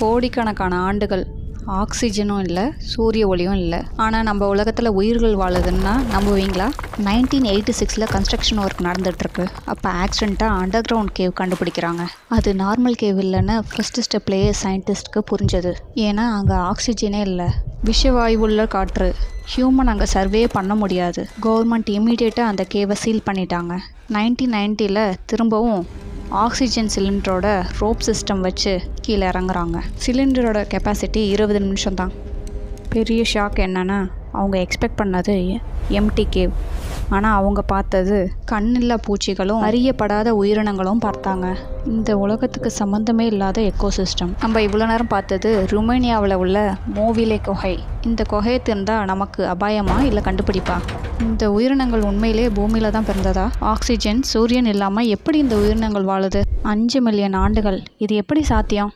கோடிக்கணக்கான ஆண்டுகள் ஆக்சிஜனும் இல்லை, சூரிய ஒளியும் இல்லை. ஆனால் நம்ம உலகத்தில் உயிர்கள் வாழுதுன்னா நம்புவீங்களா? 1986 கன்ஸ்ட்ரக்ஷன் ஒர்க் நடந்துகிட்ருக்கு. அப்போ ஆக்சிடெண்ட்டாக அண்டர் கிரவுண்ட் கேவ் கண்டுபிடிக்கிறாங்க. அது நார்மல் கேவ் இல்லைன்னு ஃபர்ஸ்ட் ஸ்டெப்லேயே சயின்டிஸ்ட்க்கு புரிஞ்சது. ஏன்னா அங்கே ஆக்சிஜனே இல்லை, விஷவாயுவுள்ள காற்று. ஹியூமன் அங்கே சர்வே பண்ண முடியாது. கவர்மெண்ட் இமீடியட்டாக அந்த கேவை சீல் பண்ணிட்டாங்க. 1990 திரும்பவும் ஆக்சிஜன் சிலிண்டரோட ரோப் சிஸ்டம் வச்சு கீழே இறங்குறாங்க. சிலிண்டரோட கெப்பாசிட்டி 20 நிமிஷம் தான். பெரிய ஷாக் என்னென்னா, அவங்க எக்ஸ்பெக்ட் பண்ணது எம்டி கேவ். ஆனால் அவங்க பார்த்தது கண்ணில்லா பூச்சிகளும் அறியப்படாத உயிரினங்களும் பார்த்தாங்க. இந்த உலகத்துக்கு சம்மந்தமே இல்லாத எக்கோசிஸ்டம். நம்ம இவ்வளோ நேரம் பார்த்தது ருமேனியாவில் உள்ள மோவிலே குகை. இந்த குகையை திறந்தால் நமக்கு அபாயமா இல்லை கண்டுபிடிப்பா? இந்த உயிரினங்கள் உண்மையிலே பூமியில் தான் பிறந்ததா? ஆக்சிஜன், சூரியன் இல்லாமல் எப்படி இந்த உயிரினங்கள் வாழுது? 5 மில்லியன் ஆண்டுகள். இது எப்படி சாத்தியம்?